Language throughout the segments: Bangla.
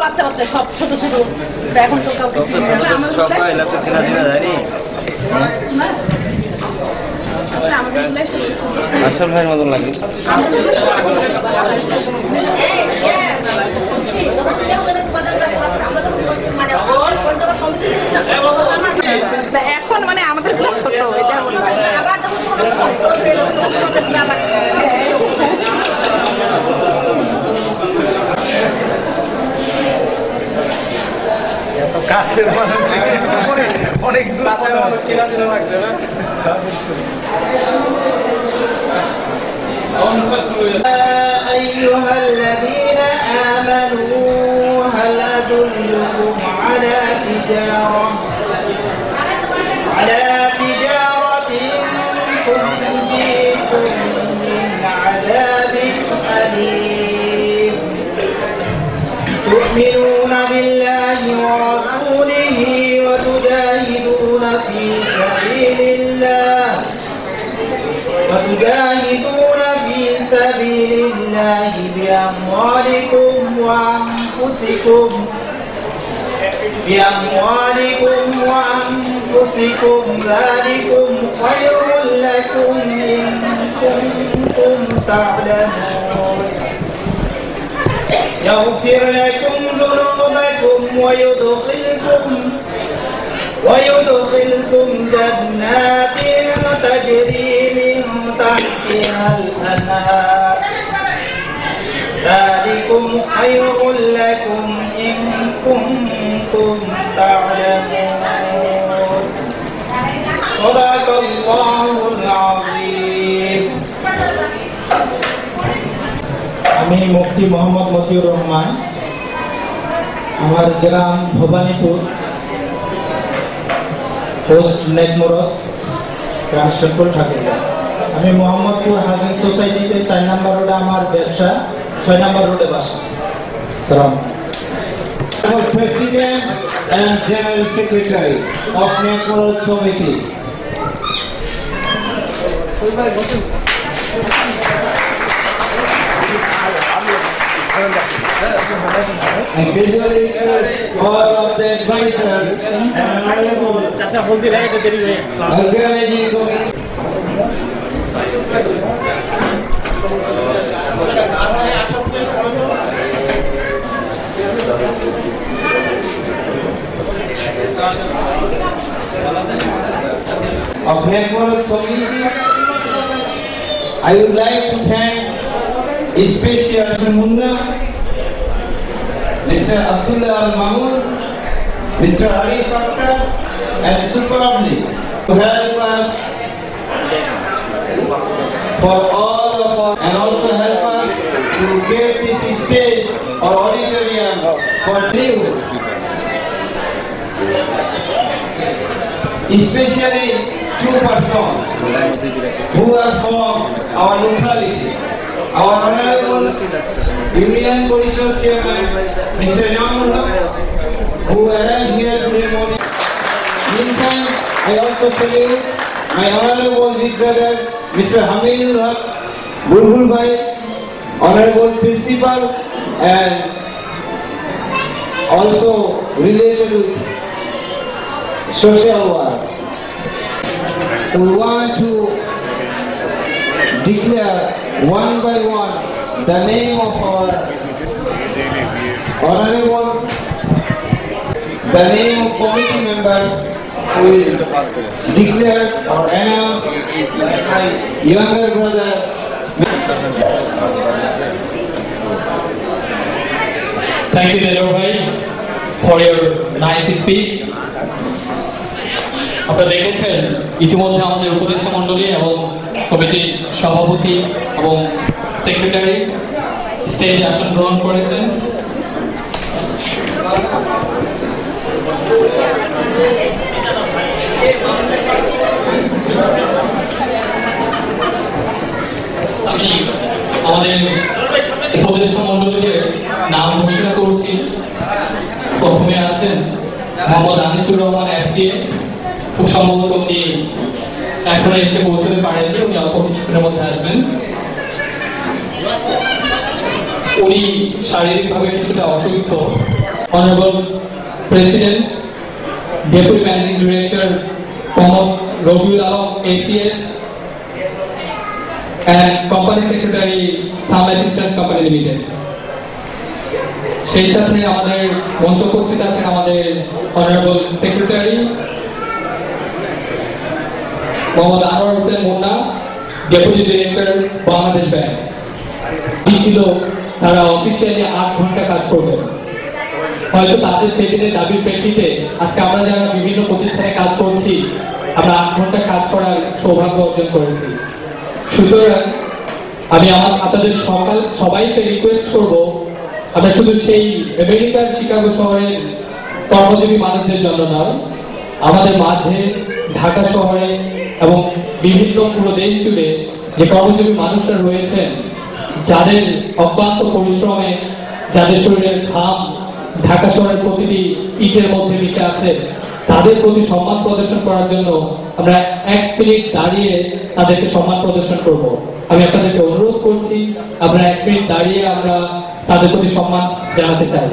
বাচ্চা বাচ্চা সব ছোট ছোট এখন তো আসল ভাইয়ের মতন লাগে। এখন মানে আমাদের ক্লাস ছোট কাছের অনেক দূর চেনা চেনা লাগছে না। أيها الذين آمنوا هل أدلكم على تجارة تنجيكم من عذاب أليم تؤمنون بالله ورسوله وتجاهدون في سبيل الله بأموالكم وأنفسكم ذلكم خير لكم إن كنتم تعلمون يغفر لكم ذنوبكم ويدخلكم جنات تجري من تحتها الأنهار ذلكم خير لكم إن كنتم تعلمون صدق الله العظيم আমি মুফতি মোহাম্মদ মতিউর রহমান আমার গ্রাম ভবানীপুর পোস্ট নেকমুরদ গ্রাম শেরপুর ঠাকুরগাঁও আমি মোহাম্মদপুর হাউজিং সোসাইটিতে 4 নম্বর রোডে আমার ব্যবসা 6 নম্বর রোডে বাসা সালাম President and General Secretary of Nekmurod Committee and visually all of the advisors and organizing committee. Of Nekmurod community, I would like to thank especially Munna, Mr. Abdullah Al-Mahmoud, Mr. Arif Akhtar, and superbly to help us for all of us and also help us to get this stage or auditorium for new. Especially 2 persons who are from our locality. Our Honorable Union Parishad Chairman, Mr. Jamul Haq, who arrived here today morning. Meantime, I also salute my Honorable big brother, Mr. Hamidul Haq, Bulbul Bhai, Honorable Principal, and also related with social work. We want to declare one by one the name of our honorable, the name of committee members who will declare or announce my younger brother. Thank you, Delor Bhai, for your nice speech. আপনারা দেখেছেন ইতিমধ্যে আমাদের উপদেষ্টা মণ্ডলী এবং কমিটির সভাপতি এবং সেক্রেটারি স্টেজে আসন গ্রহণ করেছেন। আমি আমাদের উপদেষ্টা মণ্ডলীদের নাম ঘোষণা করছি। প্রথমে আছেন মোহাম্মদ আনিসুর রহমান FCA, খুব সম্ভবত উনি এখনো এসে পৌঁছতে পারেননি, উনি অল্প উনি শারীরিকভাবে কিছুটা অসুস্থ। Honourable president, deputy managing director Mohammad Rabiul Alam ACS and company secretary Sunlight insurance company limited. সেই সাথে আমাদের মঞ্চে উপস্থিত আছেন আমাদের honourable secretary Mohammad Anwar Hossain Munna, deputy director Bangladesh bank. ছিল তারা অফিসিয়ালি 8 ঘন্টা কাজ করবেন। হয়তো তাদের সেদিনের দাবির প্রেক্ষিতে আজকে আমরা যারা বিভিন্ন প্রতিষ্ঠানে কাজ করছি আমরা 8 ঘন্টা কাজ করার সৌভাগ্য অর্জন করেছি। সুতরাং আমি আপনাদের সবাইকে রিকোয়েস্ট করব, আমরা শুধু সেই আমেরিকার শিকাগো শহরের কর্মজীবী মানুষদের জন্য নয়, আমাদের মাঝে ঢাকা শহরে এবং বিভিন্ন পুরো দেশ জুড়ে যে কর্মজীবী মানুষরা রয়েছেন, যাদের অক্লান্ত পরিশ্রমে, যাদের শরীরের ঘাম ঢাকা শহরের প্রতিটি ইটের মধ্যে মিশে আছে, তাদের প্রতি সম্মান প্রদর্শন করার জন্য আমরা 1 মিনিট দাঁড়িয়ে তাদেরকে সম্মান প্রদর্শন করব। আমি আপনাদেরকে অনুরোধ করছি, আমরা 1 মিনিট দাঁড়িয়ে আমরা তাদের প্রতি সম্মান জানাতে চাই।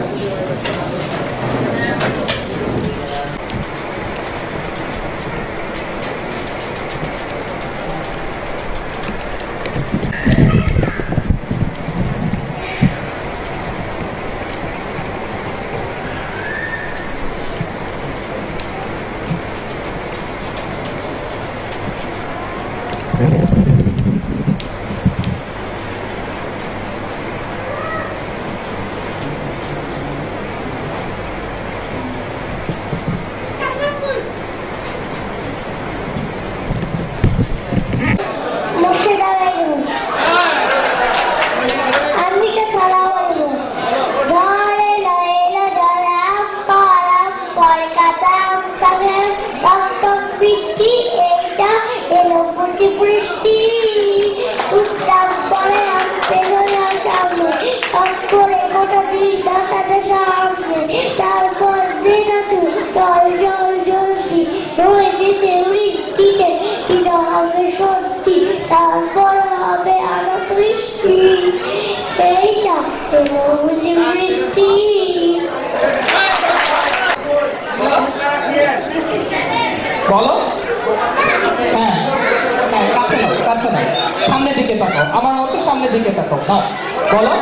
বলো, হ্যাঁ কাছে না, সামনের দিকে তাকাও, আমার মতো সামনের দিকে তাকাও। বলো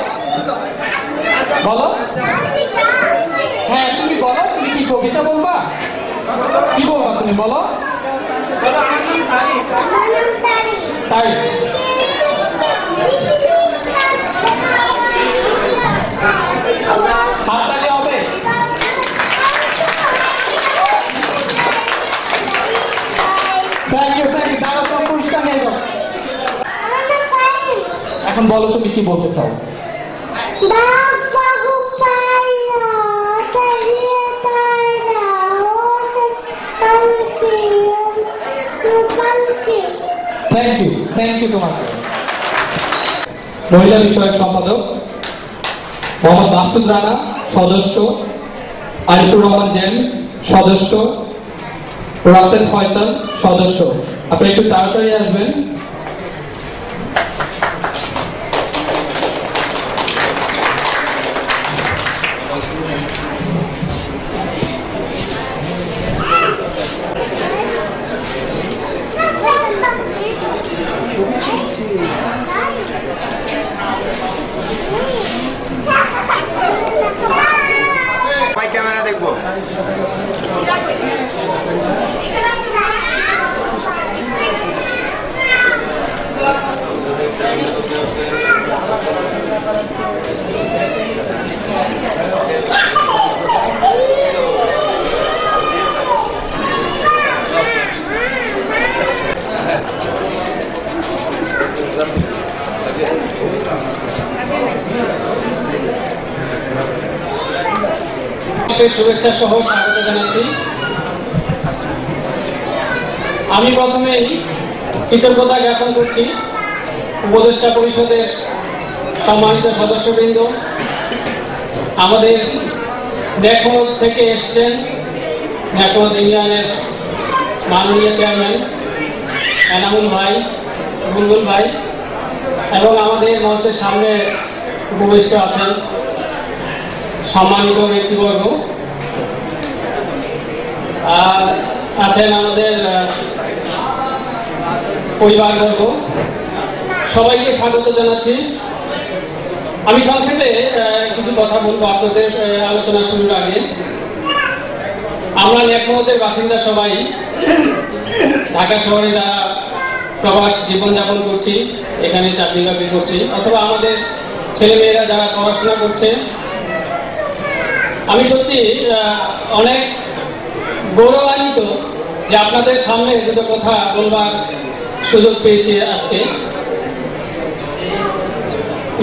বলো, হ্যাঁ তুমি বলো, তুমি কি কবিতা বলবা? কি বলবা তুমি? বলো। তাই হাততালি হবে। এখন বলো তুমি কি বলতে চাও? থ্যাংক ইউ তোমাকে। মহিলা বিষয়ক সম্পাদক মোহাম্মদ মাসুদ রানা সদস্য, আরিফুর রহমান জেমস সদস্য, রাসেল ফয়সাল সদস্য। আপনি একটু তাড়াতাড়ি আসবেন। ক্যামেরা দেখবো। শুভেচ্ছা সহ স্বাগত জানাচ্ছি। আমি প্রথমেই কৃতজ্ঞতা জ্ঞাপন করছি উপদেষ্টা পরিষদের সম্মানিত সদস্যবৃন্দ, আমাদের নেকমত থেকে এসছেন নেকমত ইউনিয়নের মাননীয় চেয়ারম্যান এনামুল ভাই, বুলবুল ভাই, এবং আমাদের মঞ্চের সামনে উপবিষ্ট আছেন সম্মানিত ব্যক্তিবর্গ, আছেন আমাদের পরিবারবর্গ, সবাইকে স্বাগত জানাচ্ছি। আমি সংক্ষেপে কিছু কথা বলবো আপনাদের আলোচনা শুরুর আগে। আমরা নেকমতের বাসিন্দা সবাই ঢাকা শহরে যারা প্রবাস জীবনযাপন করছি, এখানে চাকরি বাকরি করছি, অথবা আমাদের ছেলেমেয়েরা যারা পড়াশোনা করছে, আমি সত্যি অনেক গৌরবান্বিত যে আপনাদের সামনে দুটো কথা বলবার সুযোগ পেয়েছি আজকে।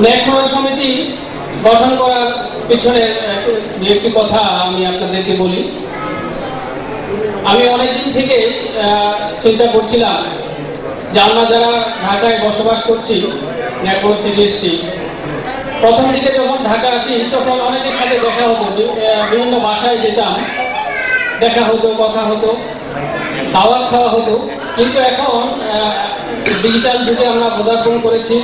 নেকমত সমিতি গঠন করার পিছনে একটি কথা আমি আপনাদেরকে বলি। আমি অনেকদিন থেকে চিন্তা করছিলাম যে আমরা যারা ঢাকায় বসবাস করছি, নেকমত থেকে এসেছি, প্রথম দিকে যখন ঢাকা আসি তখন অনেকের সাথে দেখা হতো, বিভিন্ন বাসায় যেতাম, দেখা হতো, কথা হতো, দাওয়াত খাওয়া হতো। কিন্তু এখন ডিজিটাল যুগে আমরা পদার্পণ করেছি,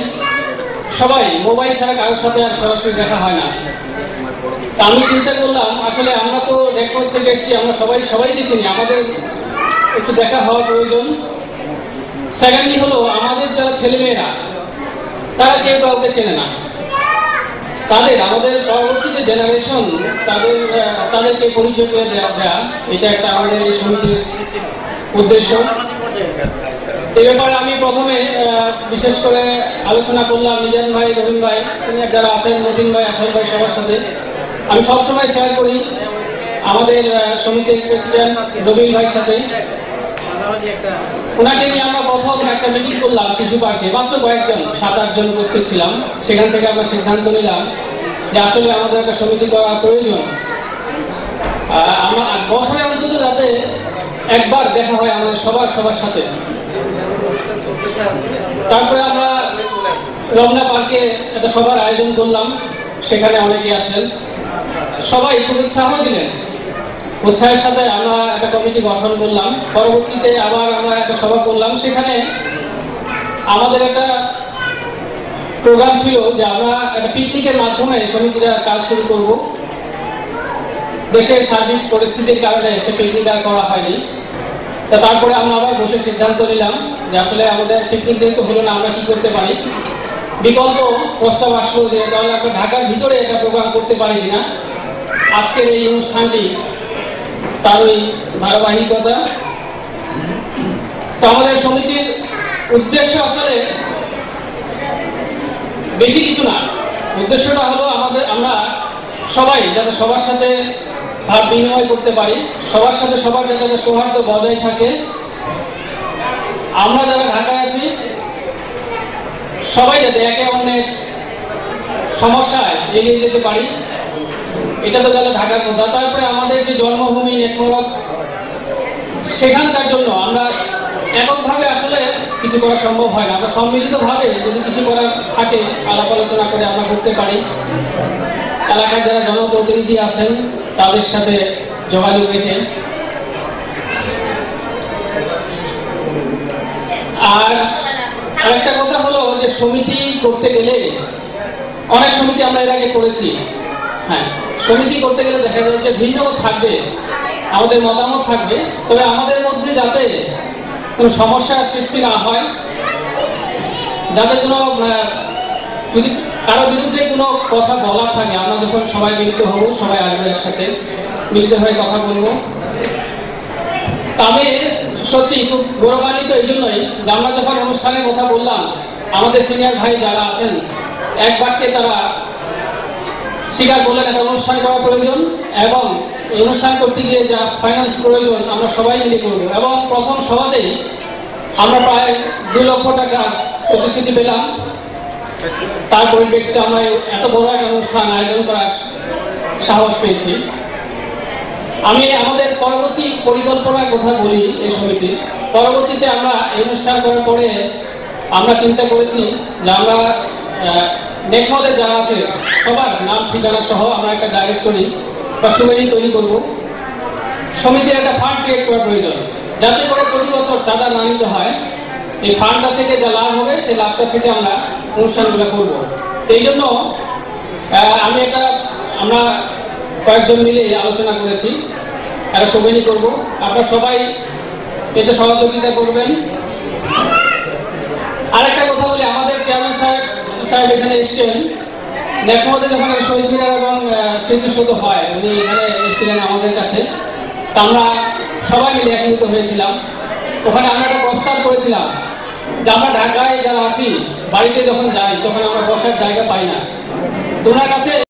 সবাই মোবাইল ছাড়া কারোর সাথে আর সরাসরি দেখা হয় না। আমি চিন্তা করলাম আসলে আমরা তো নেকমত থেকে এসেছি, আমরা সবাইকে চিনি, আমাদের একটু দেখা হওয়া প্রয়োজন। সেকেন্ডলি হলো আমাদের যারা ছেলেমেয়েরা তারা কেউ কাউকে চেনে না, আমাদের পরবর্তী যে জেনারেশন তাদেরকে পরিচয় করে দেওয়া, এটা একটা আমাদের এই সমিতির উদ্দেশ্য। এ ব্যাপারে আমি প্রথমে বিশেষ করে আলোচনা করলাম মিজান ভাই, রহিম ভাই, সিনিয়র যারা আছেন, মতিন ভাই, আসল ভাই, সবার সাথে আমি সবসময় শেয়ার করি। আমাদের সমিতির প্রেসিডেন্ট রবিল ভাইয়ের সাথে, ওনাকে নিয়ে আমরা প্রথম একটা মিটিং করলাম শিশু পার্কে, মাত্র কয়েকজন, 7-8 জন উপস্থিত ছিলাম। সেখান থেকে আমরা সিদ্ধান্ত নিলাম যে আসলে আমাদের একটা সমিতি করা প্রয়োজন। আমরা বছরে অন্তত যাতে একবার দেখা হয় আমাদের সবার সাথে। তারপরে আমরা রমনা পার্কে একটা সভার আয়োজন করলাম, সেখানে অনেকে আসেন, সবাই খুব উৎসাহ দিলেন। উৎসাহের সাথে আমরা একটা কমিটি গঠন করলাম। পরবর্তীতে আবার আমরা একটা সভা করলাম, সেখানে আমাদের একটা প্রোগ্রাম ছিল যে আমরা একটা পিকনিকের মাধ্যমে সমিতিরা কাজ শুরু করব। দেশের সার্বিক পরিস্থিতির কারণে সে পিকনিক আর করা হয়নি। তারপরে আমরা আবার বসে সিদ্ধান্ত নিলাম যে আসলে আমাদের পিকনিক যেহেতু হলো না, আমরা কি করতে পারি। বিকল্প প্রস্তাব আসলো যে তাহলে আমরা ঢাকার ভিতরে একটা প্রোগ্রাম করতে পারি কিনা। আজকের এই অনুষ্ঠানটি তারই ধারাবাহিকতা। তো আমাদের সমিতির উদ্দেশ্য আসলে বেশি কিছু না, উদ্দেশ্যটা হলো আমরা সবাই যাতে সবার সাথে ভাব বিনিময় করতে পারি, সবার সাথে সবার যাতে সৌহার্দ্য বজায় থাকে। আমরা যারা ঢাকায় আছি সবাই যাতে একে অন্যের সমস্যায় এগিয়ে যেতে পারি, এটা তো গেল ঢাকার কথা। তারপরে আমাদের যে জন্মভূমি নেকমত, সেখানকার জন্য আমরা এককভাবে আসলে কিছু করা সম্ভব হয় না। আমরা সম্মিলিতভাবে যদি কিছু করার থাকে আলাপ আলোচনা করে আমরা করতে পারি। এলাকার যারা জনপ্রতিনিধি আছেন তাদের সাথে যোগাযোগ রেখে। আর আরেকটা কথা হলো যে সমিতি করতে গেলে, অনেক সমিতি আমরা এর আগে করেছি, হ্যাঁ, সমিতি করতে গেলে দেখা যাচ্ছে ভিন্ন থাকবে, আমাদের মতামত থাকবে, তবে আমাদের মধ্যে যাতে কোনো সমস্যার সৃষ্টি না হয়, যাতে কোনো যদি কারো বিরুদ্ধে কোনো কথা বলার থাকে, আমরা যখন সবাই মিলিত হব, সবাই আসবে একসাথে, মিলিত হয়ে কথা বলবো। আমি সত্যি খুব গৌরবান্বিত এই জন্যই যে আমরা যখন অনুষ্ঠানের কথা বললাম, আমাদের সিনিয়র ভাই যারা আছেন এক বাক্যে তারা স্বীকার করলেন একটা অনুষ্ঠান করা প্রয়োজন, এবং এই অনুষ্ঠান করতে গিয়ে যা ফাইন্যান্স প্রয়োজন আমরা সবাই মিলে করব। এবং প্রথম সভাতেই আমরা প্রায় 2 লক্ষ টাকা প্রতিশ্রুতি পেলাম। তার পরিপ্রেক্ষিতে আমরা এত বড় একটা অনুষ্ঠান আয়োজন করার সাহস পেয়েছি। আমি আমাদের পরবর্তী পরিকল্পনার কথা বলি। এই সমিতির পরবর্তীতে আমরা এই অনুষ্ঠান করার পরে আমরা চিন্তা করেছি যে আমরা নেকমতে যারা আছে সবার নাম ঠিকানা সহ আমরা একটা ডাইরেক্টরি বা সমিতি তৈরি করব। সমিতির একটা ফান্ড ক্রিয়েট করা প্রয়োজন, যাতে করে প্রতি বছর চাঁদা না নিতে হয়। এই ফান্ডটা থেকে যা লাভ হবে সেই লাভটা থেকে আমরা অনুষ্ঠানগুলো করব। এই জন্য আমরা কয়েকজন মিলে আলোচনা করেছি, একটা সভেনি করব। আপনারা সবাই এতে সহযোগিতা করবেন। আরেকটা কথা বলি, আমাদের চেয়ারম্যান সাহেব এখানে এসছেন, নেকমতে যখন শহীদ মিনার এবং স্মৃতিসৌধ হয়, উনি এখানে এসেছিলেন আমাদের কাছে। আমরা সবাই মিলে একত্রিত হয়েছিলাম। ওখানে আমরা একটা প্রস্তাব করেছিলাম যে আমরা ঢাকায় যারা আছি, বাড়িতে যখন যাই তখন আমরা বসার জায়গা পাই না। ওনার কাছে